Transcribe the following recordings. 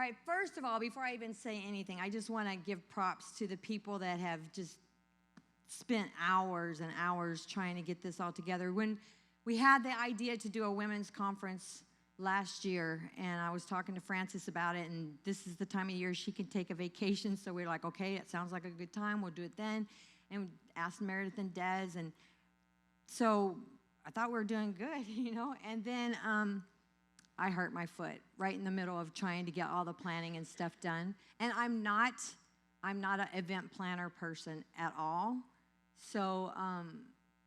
All right, first of all, before I even say anything, I just want to give props to the people that have just spent hours and hours trying to get this all together. When we had the idea to do a women's conference last year, and I was talking to Frances about it, and this is the time of year she can take a vacation, so we were like, okay, it sounds like a good time, we'll do it then, and we asked Meredith and Des, and so I thought we were doing good, and then I hurt my foot right in the middle of trying to get all the planning and stuff done. And I'm not an event planner person at all. So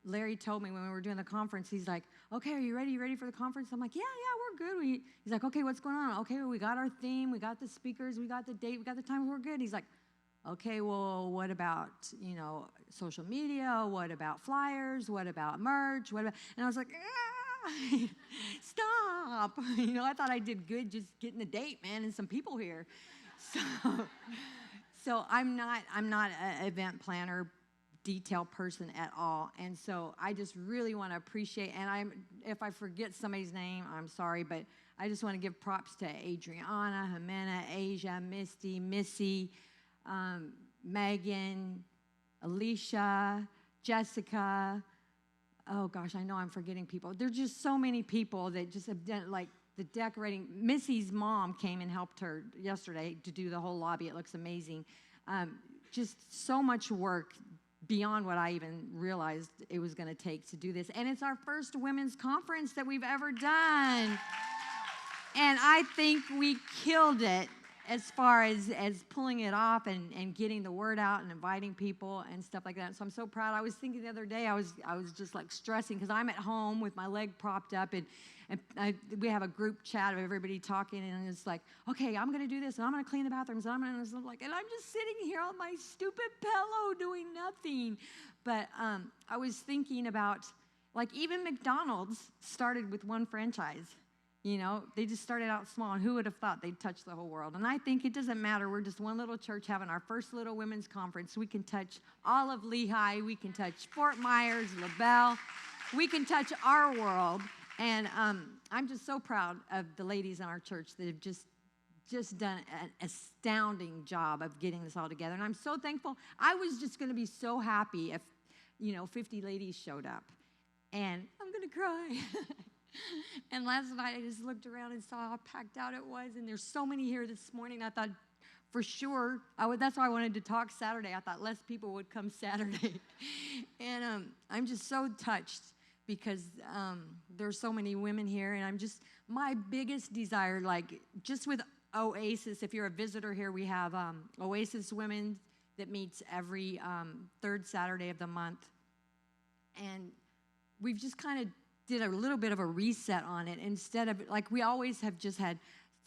Larry told me when we were doing the conference, he's like, okay, are you ready? You ready for the conference? I'm like, yeah, we're good. He's like, okay, what's going on? Okay, well, we got our theme, we got the speakers, we got the date, we got the time, we're good. He's like, okay, well, what about, social media? What about flyers? What about merch? And I was like, stop. I thought I did good just getting the date, man, and some people here. So I'm not an event planner, detail person at all. And so I just really want to appreciate, and if I forget somebody's name, I'm sorry, but I just want to give props to Adriana, Jimena, Asia, Misty, Missy, Megan, Alicia, Jessica. Oh, gosh, I know I'm forgetting people. There's just so many people that just have done, like, the decorating. Missy's mom came and helped her yesterday to do the whole lobby. It looks amazing. Just so much work beyond what I even realized it was going to take to do this. And it's our first women's conference that we've ever done. And I think we killed it as far as pulling it off and getting the word out and inviting people and stuff like that. So I'm so proud. I was thinking the other day, I was just like stressing because I'm at home with my leg propped up and we have a group chat of everybody talking, and it's like, okay, I'm going to do this, and I'm going to clean the bathrooms, and I'm just sitting here on my stupid pillow doing nothing. But I was thinking about, like, even McDonald's started with one franchise. They just started out small, and who would have thought they'd touch the whole world? And I think it doesn't matter. We're just one little church having our first little women's conference. We can touch all of Lehigh. We can touch Fort Myers, LaBelle. We can touch our world. And I'm just so proud of the ladies in our church that have just done an astounding job of getting this all together. And I'm so thankful. I was just going to be so happy if, 50 ladies showed up. And I'm going to cry. And last night I just looked around and saw how packed out it was. And there's so many here this morning. I thought, for sure, that's why I wanted to talk Saturday. I thought less people would come Saturday. And I'm just so touched because there's so many women here. And my biggest desire, like just with Oasis, if you're a visitor here, we have Oasis Women that meets every third Saturday of the month. And we've just kind of did a little bit of a reset on it. Instead of, like, we always have just had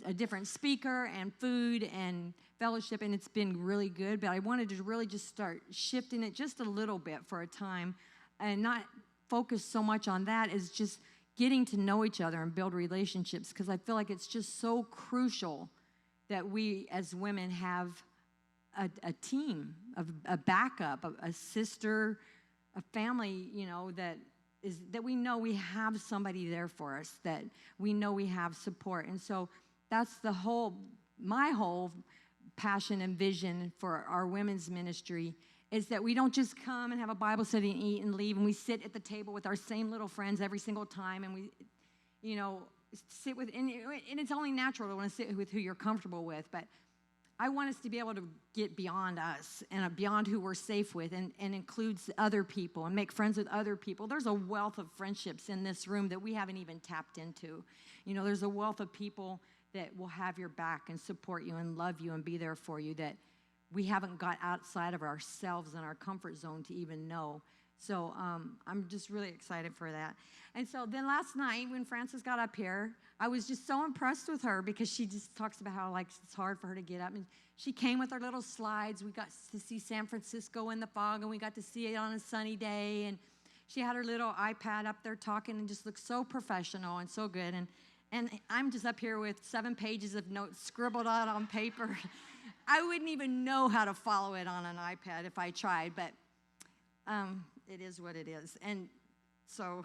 a different speaker and food and fellowship, and it's been really good. But I wanted to really just start shifting it just a little bit for a time and not focus so much on that as just getting to know each other and build relationships, because I feel like it's just so crucial that we as women have a team, a backup, a sister, a family, that we know we have somebody there for us, that we know we have support. And so that's my whole passion and vision for our women's ministry, is that we don't just come and have a Bible study and eat and leave, and we sit at the table with our same little friends every single time, and we, sit with, and it's only natural to want to sit with who you're comfortable with, but I want us to be able to get beyond us and beyond who we're safe with, and includes other people and make friends with other people. There's a wealth of friendships in this room that we haven't even tapped into. There's a wealth of people that will have your back and support you and love you and be there for you that we haven't got outside of ourselves and our comfort zone to even know. So I'm just really excited for that. And so then last night when Frances got up here, I was just so impressed with her because she just talks about how it's hard for her to get up. And she came with her little slides. We got to see San Francisco in the fog, and we got to see it on a sunny day. And she had her little iPad up there talking and just looked so professional and so good. And I'm just up here with 7 pages of notes scribbled out on paper. I wouldn't even know how to follow it on an iPad if I tried, but it is what it is. And so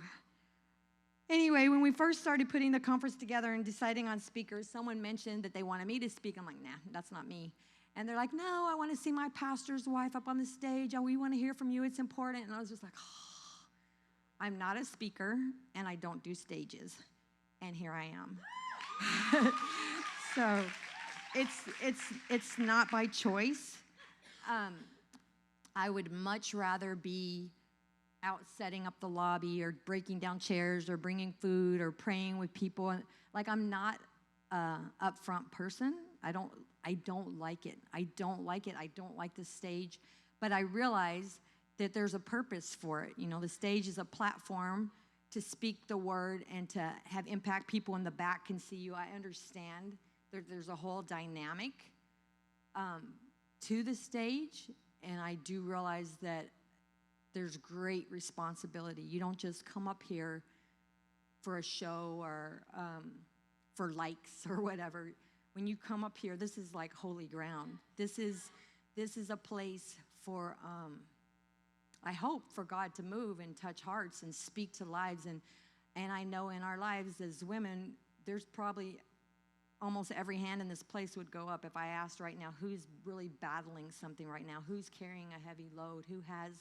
Anyway, when we first started putting the conference together and deciding on speakers, someone mentioned that they wanted me to speak. I'm like, nah, that's not me. And they're like, no, I want to see my pastor's wife up on the stage. Oh, we want to hear from you. It's important. And I was just like, oh, I'm not a speaker, and I don't do stages. And here I am. So it's not by choice. I would much rather be out setting up the lobby or breaking down chairs or bringing food or praying with people. Like, I'm not an upfront person. I don't like it. I don't like it. I don't like the stage. But I realize that there's a purpose for it. You know, the stage is a platform to speak the word and to have impact. People in the back can see you. I understand there's a whole dynamic to the stage, and I do realize that there's great responsibility. You don't just come up here for a show or for likes or whatever. When you come up here, this is like holy ground. This is a place for, I hope, for God to move and touch hearts and speak to lives. And I know in our lives as women, there's probably almost every hand in this place would go up if I asked right now, who's really battling something right now? Who's carrying a heavy load? Who has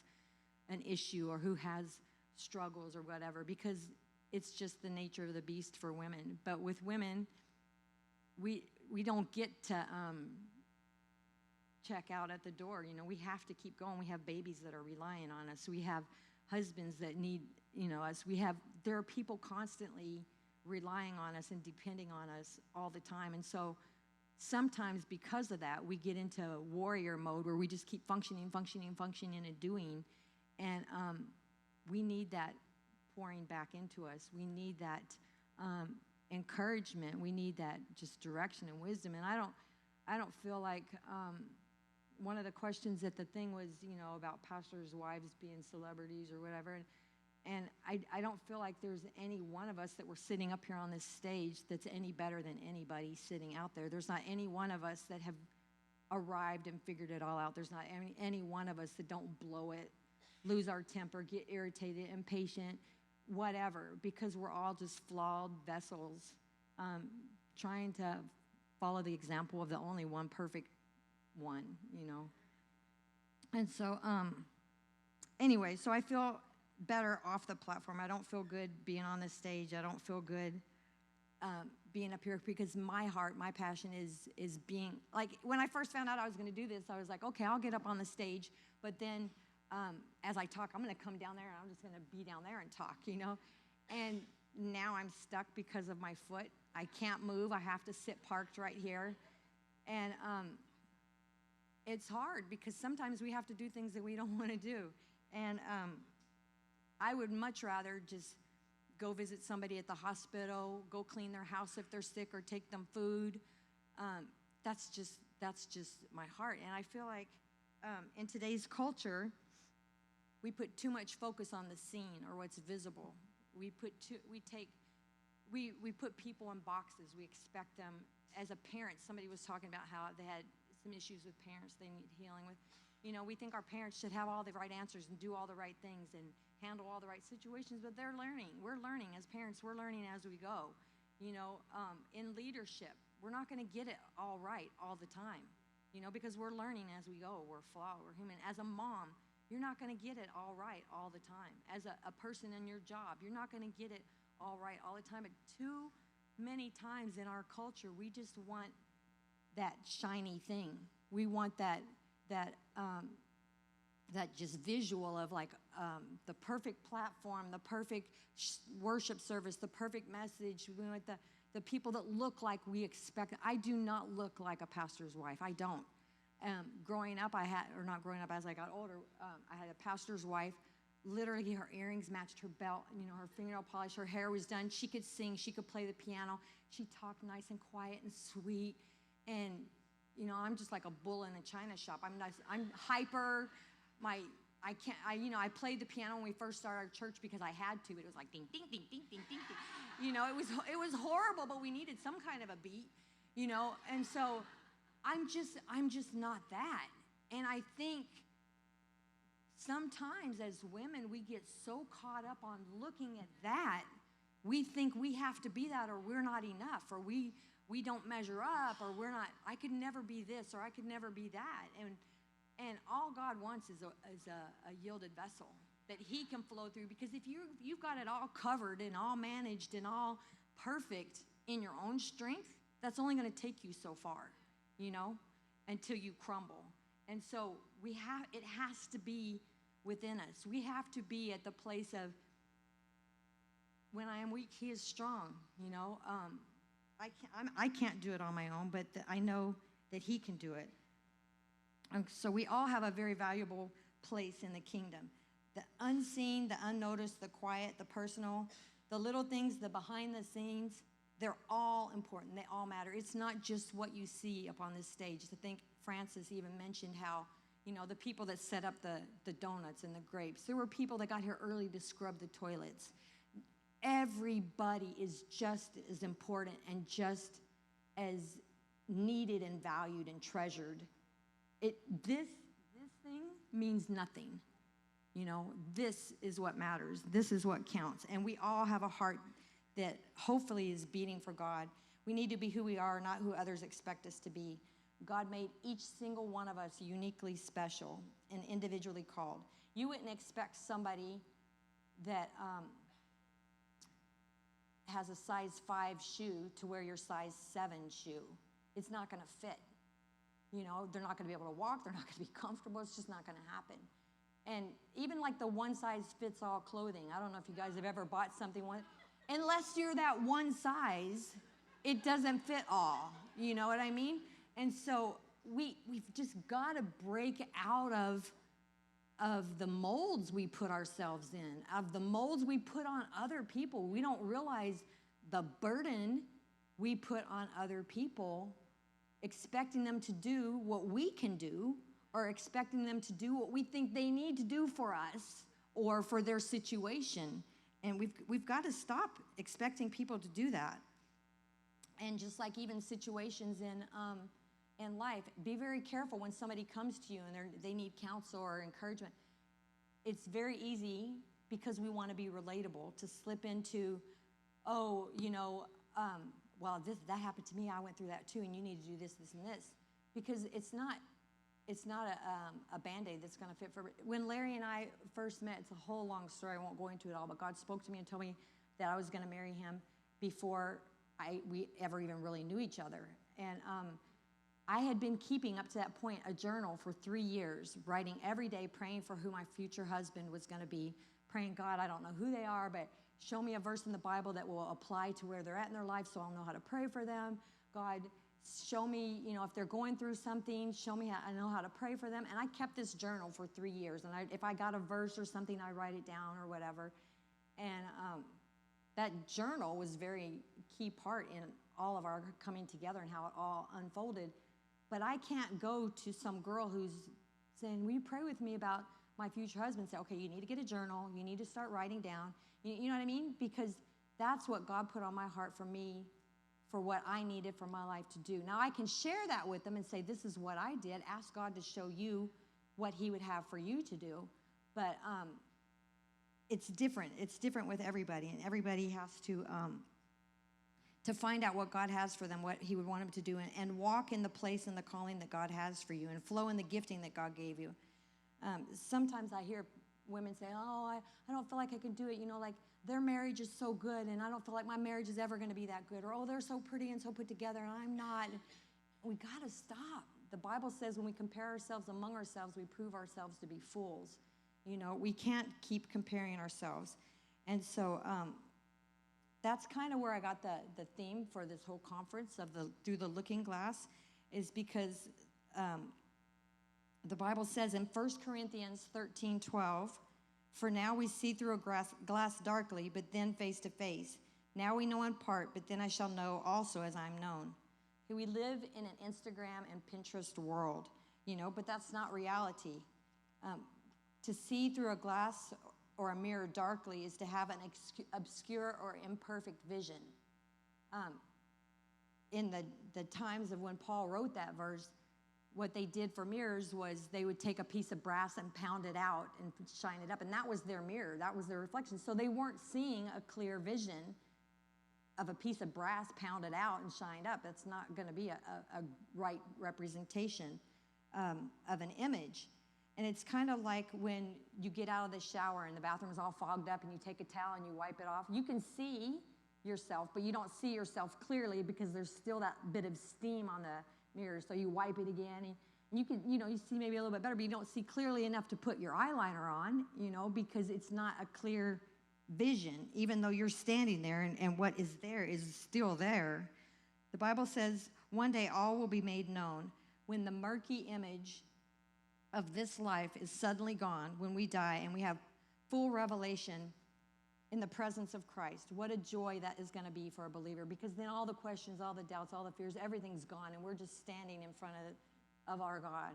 an issue or who has struggles or whatever? Because it's just the nature of the beast for women. But with women, we don't get to check out at the door. You know, we have to keep going. We have babies that are relying on us. We have husbands that need, us. There are people constantly relying on us and depending on us all the time. And so sometimes because of that, we get into warrior mode where we just keep functioning and doing. And we need that pouring back into us. We need that encouragement. We need that just direction and wisdom. And I don't feel like one of the questions at the thing was, about pastors' wives being celebrities or whatever. And I don't feel like there's any one of us that we're sitting up here on this stage that's any better than anybody sitting out there. There's not any one of us that have arrived and figured it all out. There's not any one of us that don't blow it, lose our temper, get irritated, impatient, whatever, because we're all just flawed vessels trying to follow the example of the only one perfect one, And so, anyway, so I feel better off the platform. I don't feel good being on this stage. I don't feel good being up here because my heart, my passion is being, like, when I first found out I was going to do this, I was like, okay, I'll get up on the stage, but then as I talk, I'm going to come down there and I'm just going to be down there and talk, And now I'm stuck because of my foot. I can't move. I have to sit parked right here. And it's hard because sometimes we have to do things that we don't want to do. And I would much rather just go visit somebody at the hospital, go clean their house if they're sick or take them food. That's just my heart. And I feel like in today's culture, we put too much focus on the scene or what's visible. We put people in boxes. We expect them. As a parent, somebody was talking about how they had some issues with parents they need healing with. We think our parents should have all the right answers and do all the right things and handle all the right situations, but they're learning. We're learning as parents. We're learning as we go. In leadership, we're not going to get it all right all the time, because we're learning as we go. We're flawed. We're human. As a mom, you're not going to get it all right all the time. As a person in your job, you're not going to get it all right all the time. But too many times in our culture, we just want that shiny thing. We want that just visual of like the perfect platform, the perfect worship service, the perfect message. We want the people that look like we expect. I do not look like a pastor's wife. I don't. Growing up, as I got older, I had a pastor's wife. Literally, her earrings matched her belt, her fingernail polish, her hair was done. She could sing, she could play the piano. She talked nice and quiet and sweet. And, I'm just like a bull in a china shop. I'm hyper. I played the piano when we first started our church because I had to. It was like ding, ding, ding, ding, ding, ding, ding. It was horrible, but we needed some kind of a beat, And so I'm just not that. And I think sometimes as women, we get so caught up on looking at that we think we have to be that, or we're not enough, or we don't measure up, or I could never be this, or I could never be that. And all God wants is a yielded vessel that he can flow through, because if you've got it all covered and all managed and all perfect in your own strength, that's only going to take you so far, until you crumble. And so it has to be within us. We have to be at the place of, when I am weak, he is strong. I can't do it on my own, but I know that he can do it. And so we all have a very valuable place in the kingdom. The unseen, the unnoticed, the quiet, the personal, the little things, the behind the scenes, they're all important. They all matter. It's not just what you see up on this stage. I think Francis even mentioned how, the people that set up the donuts and the grapes, there were people that got here early to scrub the toilets. Everybody is just as important and just as needed and valued and treasured. This thing means nothing. This is what matters. This is what counts. And we all have a heart that hopefully is beating for God. We need to be who we are, not who others expect us to be. God made each single one of us uniquely special and individually called. You wouldn't expect somebody that has a size 5 shoe to wear your size 7 shoe. It's not going to fit. They're not going to be able to walk. They're not going to be comfortable. It's just not going to happen. And even like the one size fits all clothing, I don't know if you guys have ever bought something, unless you're that one size, it doesn't fit all. You know what I mean? And so we've just got to break out of the molds we put ourselves in, of the molds we put on other people. We don't realize the burden we put on other people, expecting them to do what we can do, or expecting them to do what we think they need to do for us or for their situation. And we've got to stop expecting people to do that. And just like even situations in life, be very careful when somebody comes to you and they need counsel or encouragement. It's very easy, because we want to be relatable, to slip into, that happened to me. I went through that too, and you need to do this, this, and this, because it's not a Band-Aid that's going to fit for. When Larry and I first met, it's a whole long story. I won't go into it all, but God spoke to me and told me that I was going to marry him before we ever even really knew each other. And I had been keeping, up to that point, a journal for 3 years, writing every day, praying for who my future husband was going to be, praying, God, I don't know who they are, but show me a verse in the Bible that will apply to where they're at in their life so I'll know how to pray for them. God, show me, if they're going through something, show me how I know how to pray for them. And I kept this journal for 3 years. And if I got a verse or something, I write it down or whatever. And that journal was a very key part in all of our coming together and how it all unfolded. But I can't go to some girl who's saying, will you pray with me about my future husband? Say, okay, you need to get a journal. You need to start writing down. You know what I mean? Because that's what God put on my heart for me, for what I needed for my life to do. Now, I can share that with them and say, this is what I did. Ask God to show you what he would have for you to do. But it's different. It's different with everybody, and everybody has to find out what God has for them, what he would want them to do, and walk in the place and the calling that God has for you, and flow in the gifting that God gave you. Sometimes I hear women say, I don't feel like I can do it. Like their marriage is so good, and I don't feel like my marriage is ever going to be that good. Or, they're so pretty and so put together, and I'm not. We got to stop. The Bible says when we compare ourselves among ourselves, we prove ourselves to be fools. We can't keep comparing ourselves. And so that's kind of where I got the theme for this whole conference of through the looking glass, is because the Bible says in 1 Corinthians 13:12, for now we see through a glass darkly, but then face to face. Now we know in part, but then I shall know also as I am known. We live in an Instagram and Pinterest world, but that's not reality. To see through a glass or a mirror darkly is to have an obscure or imperfect vision. In the times of when Paul wrote that verse, what they did for mirrors was they would take a piece of brass and pound it out and shine it up, and that was their mirror. That was their reflection. So they weren't seeing a clear vision of a piece of brass pounded out and shined up. That's not going to be a right representation of an image. And it's kind of like when you get out of the shower and the bathroom is all fogged up and you take a towel and you wipe it off. You can see yourself, but you don't see yourself clearly because there's still that bit of steam on the mirror. So you wipe it again, and you can, you see maybe a little bit better, but you don't see clearly enough to put your eyeliner on, because it's not a clear vision, even though you're standing there and what is there is still there. The Bible says one day all will be made known. When the murky image of this life is suddenly gone, when we die and we have full revelation in the presence of Christ, what a joy that is going to be for a believer, because then all the questions, all the doubts, all the fears, everything's gone, and we're just standing in front of our God.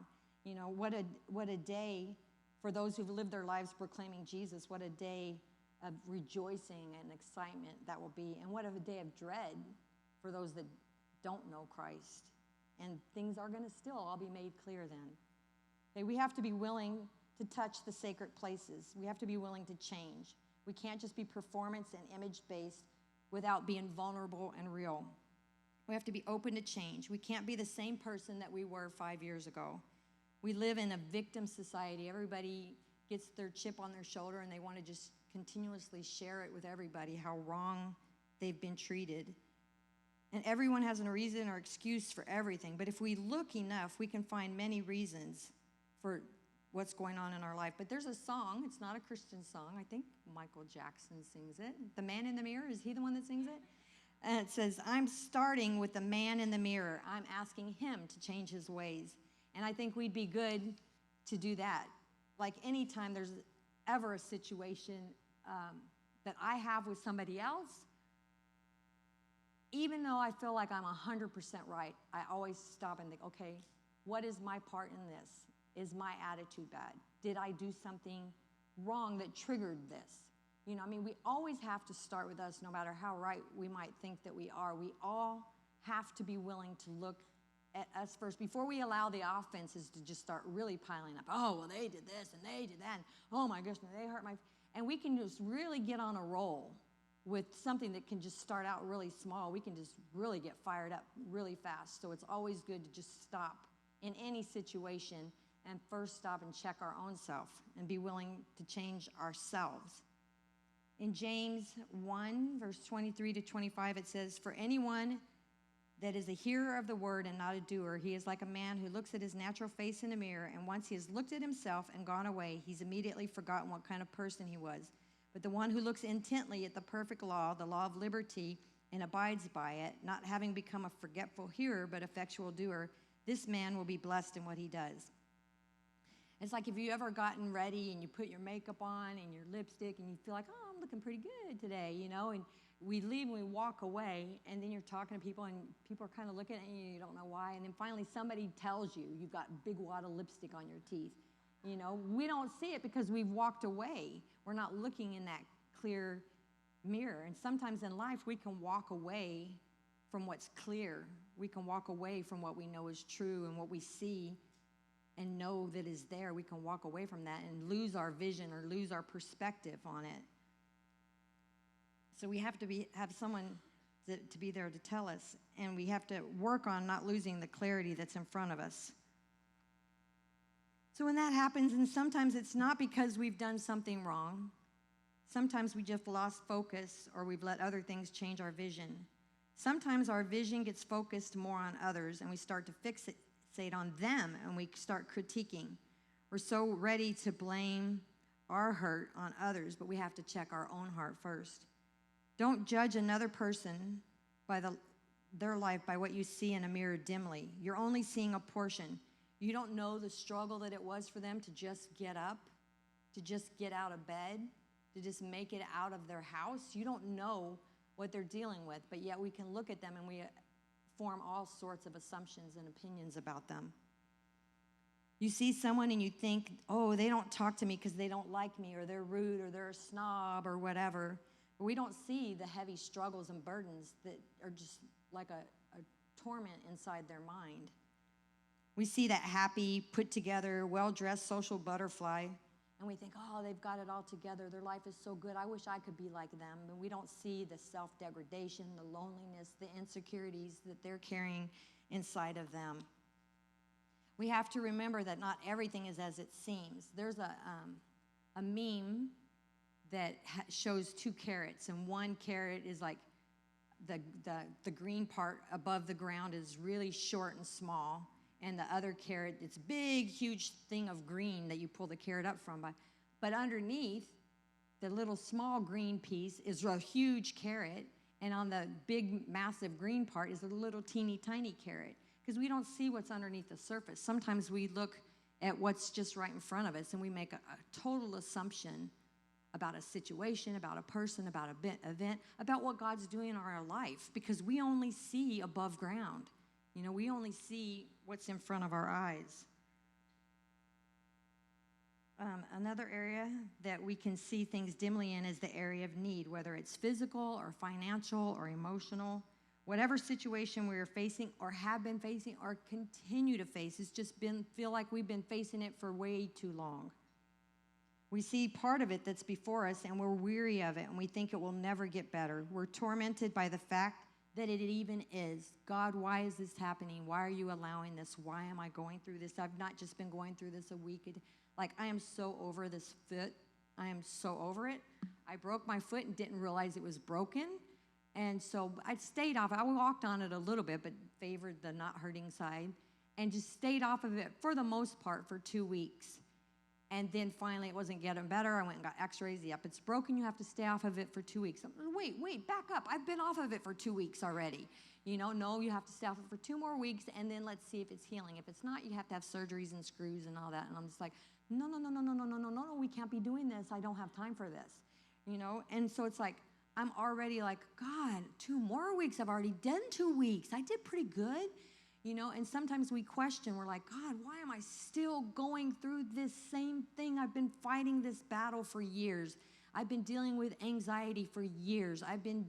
What a day for those who've lived their lives proclaiming Jesus. What a day of rejoicing and excitement that will be, and what a day of dread for those that don't know Christ. And things are going to still all be made clear then. Okay, we have to be willing to touch the sacred places. We have to be willing to change. We can't just be performance and image-based without being vulnerable and real. We have to be open to change. We can't be the same person that we were 5 years ago. We live in a victim society. Everybody gets their chip on their shoulder and they want to just continuously share it with everybody, how wrong they've been treated. And everyone has a reason or excuse for everything. But if we look enough, we can find many reasons for what's going on in our life. But there's a song, it's not a Christian song. I think Michael Jackson sings it. The Man in the Mirror, is he the one that sings it? And it says, I'm starting with the man in the mirror. I'm asking him to change his ways. And I think we'd be good to do that. Like anytime there's ever a situation that I have with somebody else, even though I feel like I'm 100% right, I always stop and think, okay, what is my part in this? Is my attitude bad? Did I do something wrong that triggered this? We always have to start with us, no matter how right we might think that we are. We all have to be willing to look at us first before we allow the offenses to just start really piling up. Oh, well, they did this and they did that. And, oh, my gosh, they hurt my... And we can just really get on a roll with something that can just start out really small. We can just really get fired up really fast. So it's always good to just stop in any situation and first stop and check our own self and be willing to change ourselves. In James 1, verse 23 to 25, it says, for anyone that is a hearer of the word and not a doer, he is like a man who looks at his natural face in a mirror, and once he has looked at himself and gone away, he's immediately forgotten what kind of person he was. But the one who looks intently at the perfect law, the law of liberty, and abides by it, not having become a forgetful hearer but effectual doer, this man will be blessed in what he does. It's like if you ever gotten ready and you put your makeup on and your lipstick and you feel like, oh, I'm looking pretty good today, and we leave and we walk away, and then you're talking to people and people are kind of looking at you, you don't know why, and then finally somebody tells you you've got a big wad of lipstick on your teeth. We don't see it because we've walked away. We're not looking in that clear mirror. And sometimes in life we can walk away from what's clear. We can walk away from what we know is true and what we see and know that is there. We can walk away from that and lose our vision or lose our perspective on it. So we have to have someone to be there to tell us, and we have to work on not losing the clarity that's in front of us. So when that happens, and sometimes it's not because we've done something wrong. Sometimes we just lost focus or we've let other things change our vision. Sometimes our vision gets focused more on others and we start to fixate on them and we start critiquing. We're so ready to blame our hurt on others, but we have to check our own heart first. Don't judge another person by their life by what you see in a mirror dimly. You're only seeing a portion. You don't know the struggle that it was for them to just get up, to just get out of bed, to just make it out of their house. You don't know what they're dealing with, but yet we can look at them and we form all sorts of assumptions and opinions about them. You see someone and you think, oh, they don't talk to me because they don't like me, or they're rude, or they're a snob, or whatever. But we don't see the heavy struggles and burdens that are just like a torment inside their mind. We see that happy, put-together, well-dressed social butterfly, And we think, oh, they've got it all together. Their life is so good. I wish I could be like them. And we don't see the self-degradation, the loneliness, the insecurities that they're carrying inside of them. We have to remember that not everything is as it seems. There's a meme that shows 2 carrots, and one carrot is like the green part above the ground is really short and small, and the other carrot, it's big, huge thing of green that you pull the carrot up from. But underneath, the little small green piece is a huge carrot, and on the big, massive green part is a little teeny tiny carrot, because we don't see what's underneath the surface. Sometimes we look at what's just right in front of us, and we make a total assumption about a situation, about a person, about an event, about what God's doing in our life, because we only see above ground. You know, we only see what's in front of our eyes. Another area that we can see things dimly in is the area of need, whether it's physical or financial or emotional. Whatever situation we're facing or have been facing or continue to face, it's just feel like we've been facing it for way too long. We see part of it that's before us, and we're weary of it, and we think it will never get better. We're tormented by the fact that it even is. God, why is this happening? Why are you allowing this? Why am I going through this? I've not just been going through this a week. Like, I am so over this foot. I am so over it. I broke my foot and didn't realize it was broken. And so I stayed off. I walked on it a little bit, but favored the not hurting side, and just stayed off of it for the most part for 2 weeks. And then finally, it wasn't getting better. I went and got x-rays. Yep, it's broken. You have to stay off of it for 2 weeks. Wait, back up. I've been off of it for 2 weeks already. You know, no, you have to stay off it for 2 more weeks, and then let's see if it's healing. If it's not, you have to have surgeries and screws and all that. And I'm just like, no, we can't be doing this. I don't have time for this, you know? And so it's like, I'm already like, God, 2 more weeks. I've already done 2 weeks. I did pretty good. You know, and sometimes we question, we're like, God, why am I still going through this same thing? I've been fighting this battle for years. I've been dealing with anxiety for years. I've been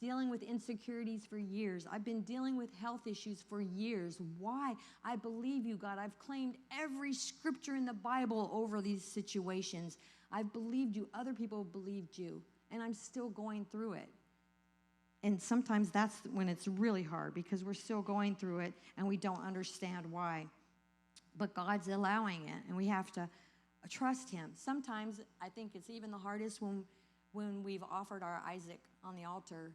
dealing with insecurities for years. I've been dealing with health issues for years. Why? I believe you, God. I've claimed every scripture in the Bible over these situations. I've believed you. Other people have believed you. And I'm still going through it. And sometimes that's when it's really hard, because we're still going through it and we don't understand why. But God's allowing it, and we have to trust him. Sometimes I think it's even the hardest when we've offered our Isaac on the altar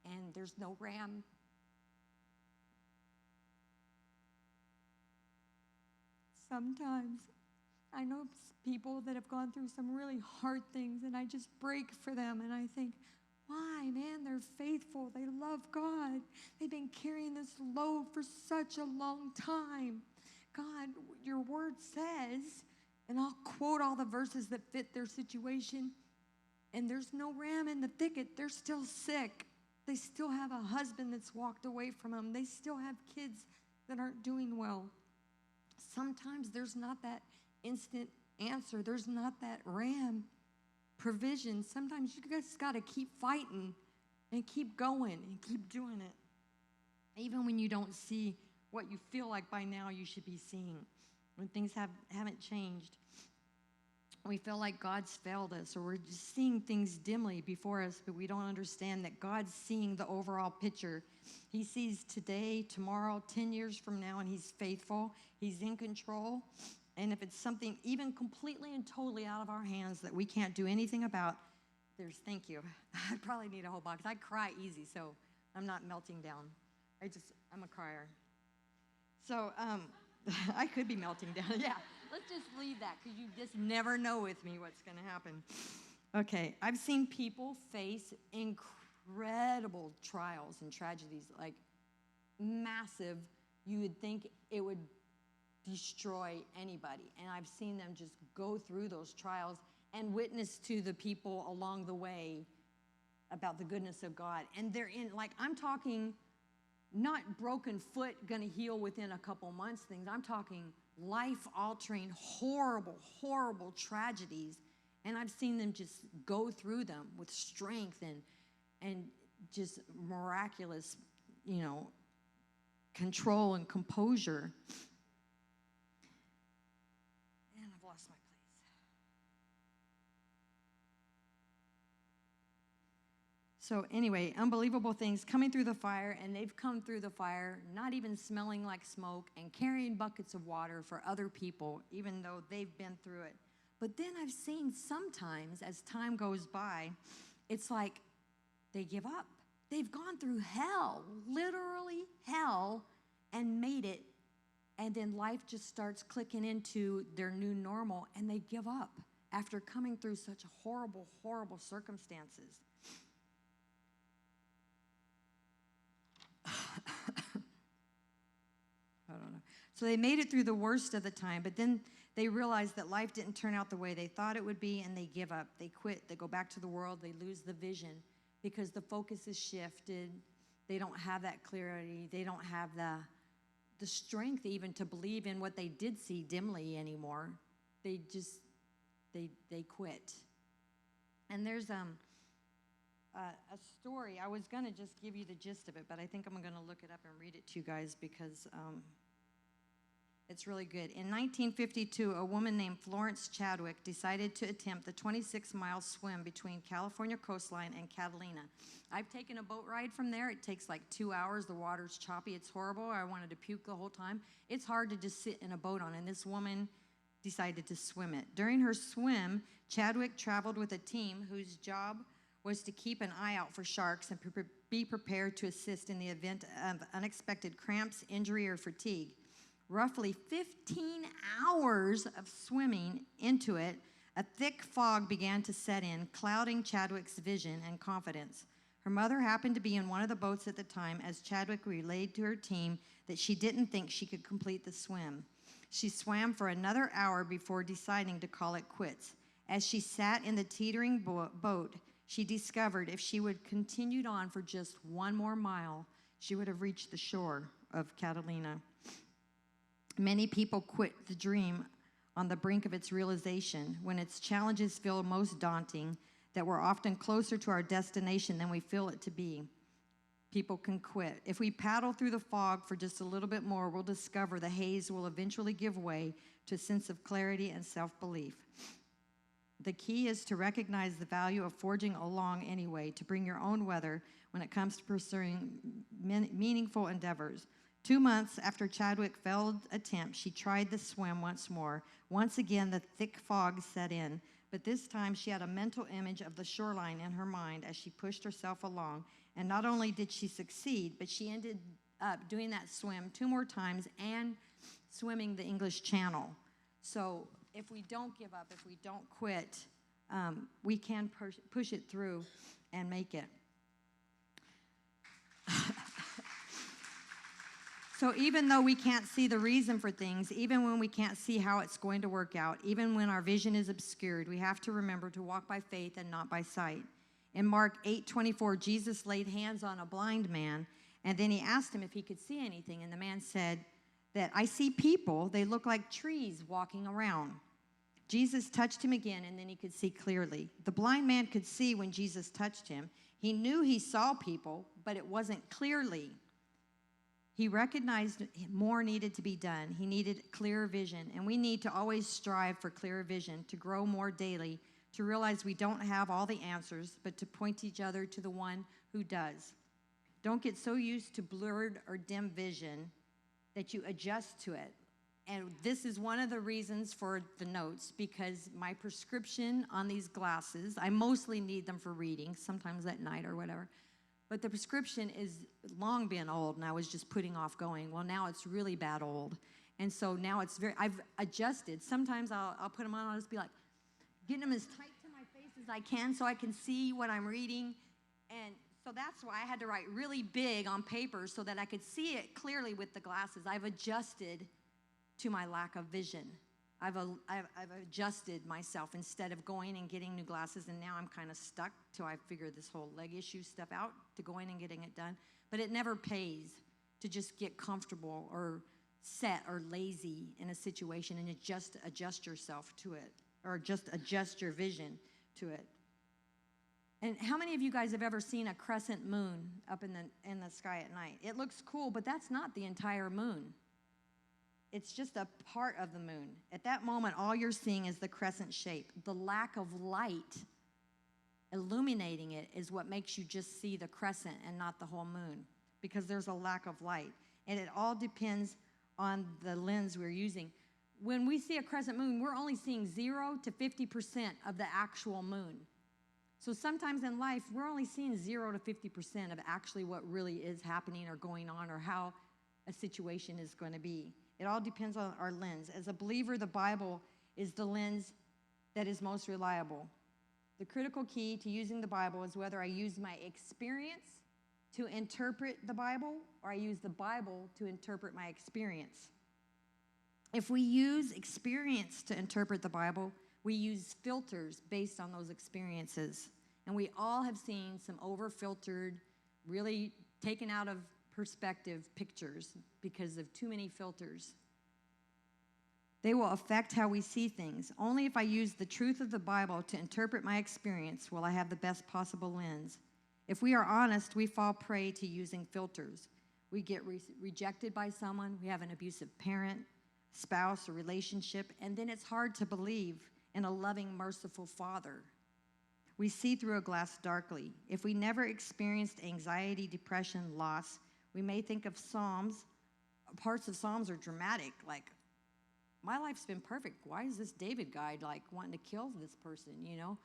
and there's no ram. Sometimes I know people that have gone through some really hard things, and I just break for them, and I think, why, man? They're faithful. They love God. They've been carrying this load for such a long time. God, your word says, and I'll quote all the verses that fit their situation, and there's no ram in the thicket. They're still sick. They still have a husband that's walked away from them. They still have kids that aren't doing well. Sometimes there's not that instant answer. There's not that ram provision. Sometimes you just got to keep fighting and keep going and keep doing it. Even when you don't see what you feel like by now you should be seeing. When things haven't changed. We feel like God's failed us, or we're just seeing things dimly before us, but we don't understand that God's seeing the overall picture. He sees today, tomorrow, 10 years from now, and he's faithful. He's in control. And if it's something even completely and totally out of our hands that we can't do anything about, thank you. I probably need a whole box. I cry easy, so I'm not melting down. I'm a crier. So I could be melting down. Yeah, let's just leave that, because you just never know with me what's going to happen. Okay, I've seen people face incredible trials and tragedies, like massive. You would think it would destroy anybody. And I've seen them just go through those trials and witness to the people along the way about the goodness of God. And they're in, like, I'm talking not broken foot gonna heal within a couple months things. I'm talking life-altering, horrible, horrible tragedies. And I've seen them just go through them with strength and just miraculous, control and composure. And I've lost my place. So anyway, unbelievable things coming through the fire, and they've come through the fire not even smelling like smoke and carrying buckets of water for other people, even though they've been through it. But then I've seen sometimes, as time goes by, it's like they give up. They've gone through hell, literally hell, and made it, and then life just starts clicking into their new normal, and they give up after coming through such horrible, horrible circumstances. I don't know. So they made it through the worst of the time, but then they realize that life didn't turn out the way they thought it would be, and they give up. They quit. They go back to the world. They lose the vision because the focus is shifted. They don't have that clarity. They don't have the strength even to believe in what they did see dimly anymore. They just, they quit. And there's a story. I was going to just give you the gist of it, but I think I'm going to look it up and read it to you guys because it's really good. In 1952, a woman named Florence Chadwick decided to attempt the 26-mile swim between California coastline and Catalina. I've taken a boat ride from there. It takes like 2 hours. The water's choppy. It's horrible. I wanted to puke the whole time. It's hard to just sit in a boat on, and this woman decided to swim it. During her swim, Chadwick traveled with a team whose job was to keep an eye out for sharks and be prepared to assist in the event of unexpected cramps, injury, or fatigue. Roughly 15 hours of swimming into it, a thick fog began to set in, clouding Chadwick's vision and confidence. Her mother happened to be in one of the boats at the time as Chadwick relayed to her team that she didn't think she could complete the swim. She swam for another hour before deciding to call it quits. As she sat in the teetering boat, she discovered if she would continued on for just one more mile, she would have reached the shore of Catalina. Many people quit the dream on the brink of its realization when its challenges feel most daunting, that we're often closer to our destination than we feel it to be. People can quit. If we paddle through the fog for just a little bit more, we'll discover the haze will eventually give way to a sense of clarity and self-belief. The key is to recognize the value of forging along anyway, to bring your own weather when it comes to pursuing meaningful endeavors. 2 months after Chadwick failed attempt, she tried the swim once more. Once again, the thick fog set in, but this time she had a mental image of the shoreline in her mind as she pushed herself along. And not only did she succeed, but she ended up doing that swim 2 more times and swimming the English Channel. So if we don't give up, if we don't quit, we can push it through and make it. So even though we can't see the reason for things, even when we can't see how it's going to work out, even when our vision is obscured, we have to remember to walk by faith and not by sight. In Mark 8:24, Jesus laid hands on a blind man, and then he asked him if he could see anything. And the man said that, "I see people. They look like trees walking around." Jesus touched him again, and then he could see clearly. The blind man could see when Jesus touched him. He knew he saw people, but it wasn't clearly. He recognized more needed to be done. He needed clearer vision, and we need to always strive for clearer vision, to grow more daily, to realize we don't have all the answers, but to point each other to the one who does. Don't get so used to blurred or dim vision that you adjust to it. And this is one of the reasons for the notes, because my prescription on these glasses, I mostly need them for reading, sometimes at night or whatever, but the prescription is long been old, and I was just putting off going. Well, now it's really bad old. And so now I've adjusted. Sometimes I'll put them on, I'll just be like, getting them as tight to my face as I can so I can see what I'm reading. And so that's why I had to write really big on paper so that I could see it clearly with the glasses. I've adjusted to my lack of vision. I've adjusted myself instead of going and getting new glasses, and now I'm kind of stuck till I figure this whole leg issue stuff out to going and getting it done. But it never pays to just get comfortable or set or lazy in a situation and just adjust yourself to it, or just adjust your vision to it. And how many of you guys have ever seen a crescent moon up in the sky at night? It looks cool, but that's not the entire moon. It's just a part of the moon. At that moment, all you're seeing is the crescent shape. The lack of light illuminating it is what makes you just see the crescent and not the whole moon, because there's a lack of light. And it all depends on the lens we're using. When we see a crescent moon, we're only seeing 0 to 50% of the actual moon. So sometimes in life, we're only seeing 0 to 50% of actually what really is happening or going on or how a situation is going to be. It all depends on our lens. As a believer, the Bible is the lens that is most reliable. The critical key to using the Bible is whether I use my experience to interpret the Bible or I use the Bible to interpret my experience. If we use experience to interpret the Bible, we use filters based on those experiences. And we all have seen some over-filtered, really taken out of perspective pictures because of too many filters. They will affect how we see things. Only if I use the truth of the Bible to interpret my experience will I have the best possible lens. If we are honest, we fall prey to using filters. We get rejected by someone, we have an abusive parent, spouse, or relationship, and then it's hard to believe in a loving, merciful Father. We see through a glass darkly. If we never experienced anxiety, depression, loss, we may think of Psalms. Parts of Psalms are dramatic, like, my life's been perfect. Why is this David guy like wanting to kill this person, you know?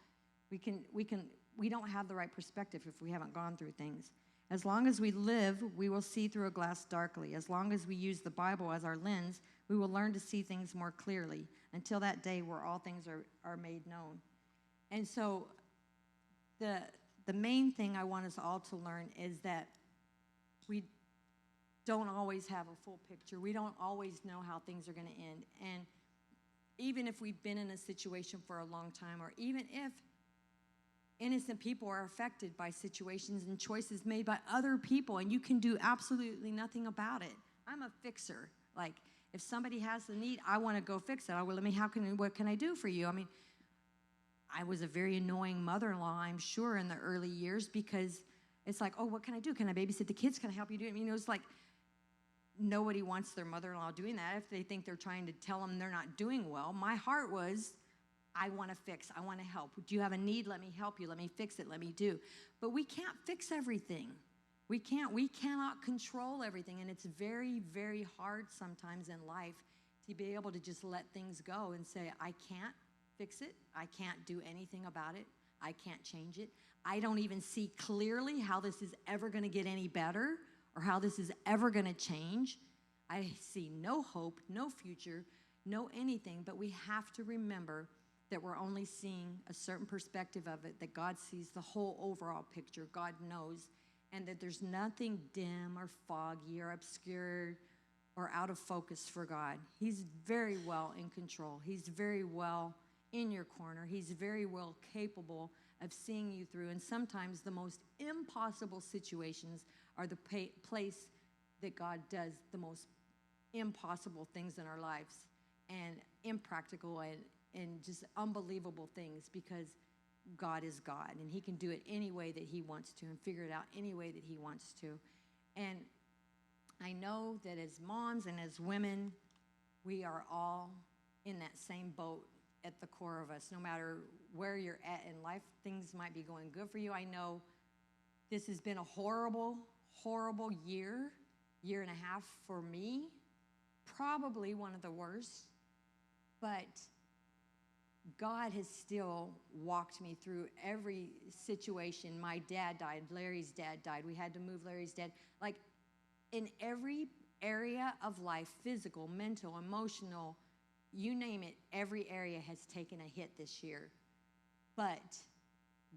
We don't have the right perspective if we haven't gone through things. As long as we live, we will see through a glass darkly. As long as we use the Bible as our lens, we will learn to see things more clearly until that day where all things are made known. And so the main thing I want us all to learn is that we don't always have a full picture. We don't always know how things are going to end. And even if we've been in a situation for a long time, or even if innocent people are affected by situations and choices made by other people, and you can do absolutely nothing about it. I'm a fixer. Like, if somebody has the need, I want to go fix it. What can I do for you? I mean, I was a very annoying mother-in-law, I'm sure, in the early years, because it's like, oh, what can I do? Can I babysit the kids? Can I help you do it? You know, it's like nobody wants their mother-in-law doing that if they think they're trying to tell them they're not doing well. My heart was, I want to fix. I want to help. Do you have a need? Let me help you. Let me fix it. Let me do. But we can't fix everything. We cannot control everything. And it's very, very hard sometimes in life to be able to just let things go and say, I can't fix it. I can't do anything about it. I can't change it. I don't even see clearly how this is ever going to get any better or how this is ever going to change. I see no hope, no future, no anything. But we have to remember that we're only seeing a certain perspective of it, that God sees the whole overall picture. God knows, and that there's nothing dim or foggy or obscured or out of focus for God. He's very well in control. He's very well in your corner. He's very well capable of seeing you through. And sometimes the most impossible situations are the place that God does the most impossible things in our lives, and impractical and just unbelievable things, because God is God, and he can do it any way that he wants to and figure it out any way that he wants to. And I know that as moms and as women, we are all in that same boat at the core of us. No matter where you're at in life, things might be going good for you. I know this has been a horrible, horrible year and a half for me, probably one of the worst, but God has still walked me through every situation. My dad died. Larry's dad died. We had to move Larry's dad. Like, in every area of life, physical, mental, emotional, you name it, every area has taken a hit this year. But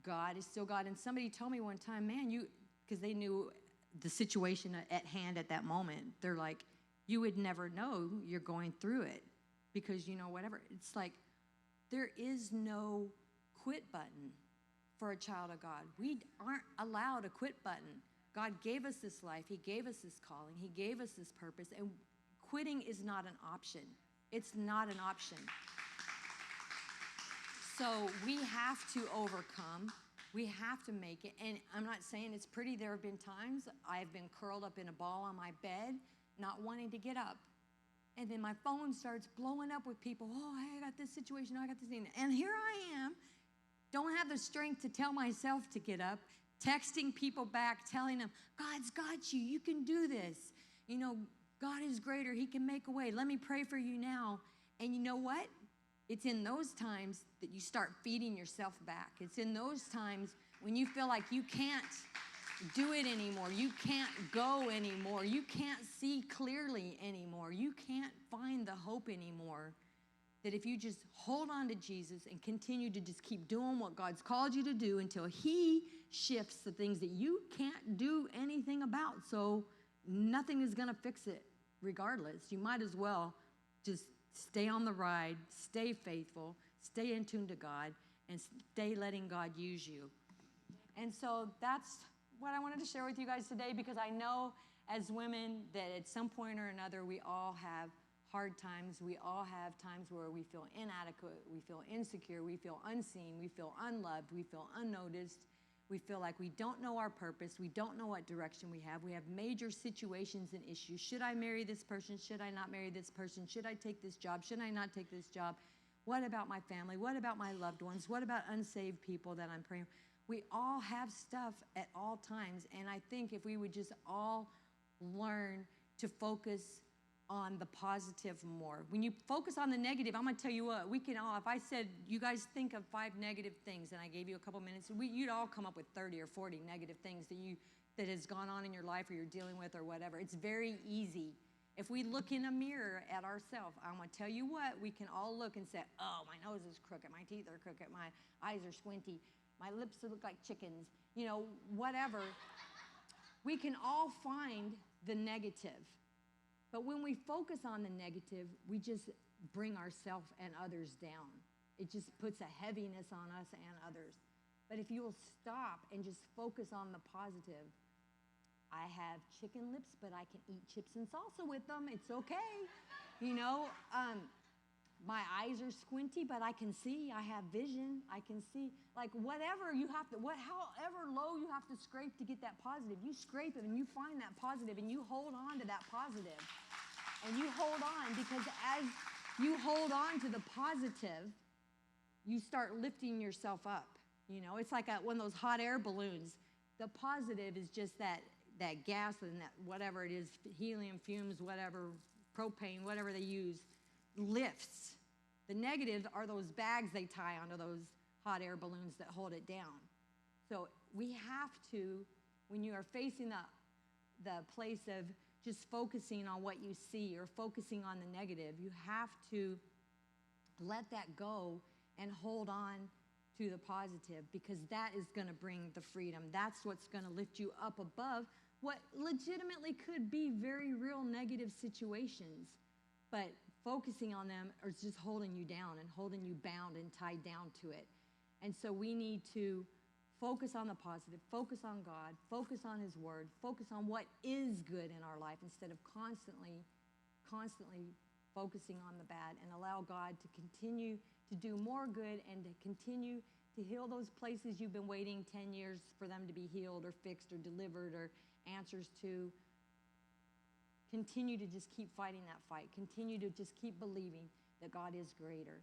God is still God. And somebody told me one time, man, because they knew the situation at hand at that moment. They're like, you would never know you're going through it because, whatever. It's like, there is no quit button for a child of God. We aren't allowed a quit button. God gave us this life. He gave us this calling. He gave us this purpose. And quitting is not an option. It's not an option. So we have to overcome. We have to make it. And I'm not saying it's pretty. There have been times I've been curled up in a ball on my bed, not wanting to get up. And then my phone starts blowing up with people. Oh, I got this situation. I got this thing. And here I am Don't have the strength to tell myself to get up. Texting people back, telling them, God's got you. You can do this. You know, God is greater. He can make a way. Let me pray for you now. And you know what? It's in those times that you start feeding yourself back. It's in those times when you feel like you can't do it anymore. You can't go anymore. You can't see clearly anymore. You can't find the hope anymore. That if you just hold on to Jesus and continue to just keep doing what God's called you to do until He shifts the things that you can't do anything about. So nothing is going to fix it regardless. You might as well just stay on the ride, stay faithful, stay in tune to God, and stay letting God use you. And so that's what I wanted to share with you guys today, because I know as women that at some point or another we all have hard times. We all have times where we feel inadequate, we feel insecure, we feel unseen, we feel unloved, we feel unnoticed. We feel like we don't know our purpose. We don't know what direction we have. We have major situations and issues. Should I marry this person? Should I not marry this person? Should I take this job? Should I not take this job? What about my family? What about my loved ones? What about unsaved people that I'm praying? We all have stuff at all times. And I think if we would just all learn to focus on the positive more. When you focus on the negative, I'm going to tell you what, we can all, if I said, you guys think of 5 negative things, and I gave you a couple minutes, you'd all come up with 30 or 40 negative things that has gone on in your life or you're dealing with or whatever. It's very easy. If we look in a mirror at ourselves, I'm going to tell you what, we can all look and say, oh, my nose is crooked, my teeth are crooked, my eyes are squinty, my lips look like chickens, you know, whatever. We can all find the negative. But when we focus on the negative, we just bring ourselves and others down. It just puts a heaviness on us and others. But if you will stop and just focus on the positive, I have chicken lips, but I can eat chips and salsa with them. It's okay. You know, my eyes are squinty, but I can see. I have vision. I can see. Like whatever you have to, however low you have to scrape to get that positive, you scrape it and you find that positive and you hold on to that positive. And you hold on, because as you hold on to the positive, you start lifting yourself up. You know, it's like one of those hot air balloons. The positive is just that gas and that whatever it is, helium fumes, whatever, propane, whatever they use, lifts. The negatives are those bags they tie onto those hot air balloons that hold it down. So we have to, when you are facing the place of just focusing on what you see or focusing on the negative, you have to let that go and hold on to the positive, because that is going to bring the freedom. That's what's going to lift you up above what legitimately could be very real negative situations. But focusing on them is just holding you down and holding you bound and tied down to it. And so we need to focus on the positive, focus on God, focus on His Word, focus on what is good in our life instead of constantly focusing on the bad, and allow God to continue to do more good and to continue to heal those places you've been waiting 10 years for them to be healed or fixed or delivered or answers to. Continue to just keep fighting that fight. Continue to just keep believing that God is greater.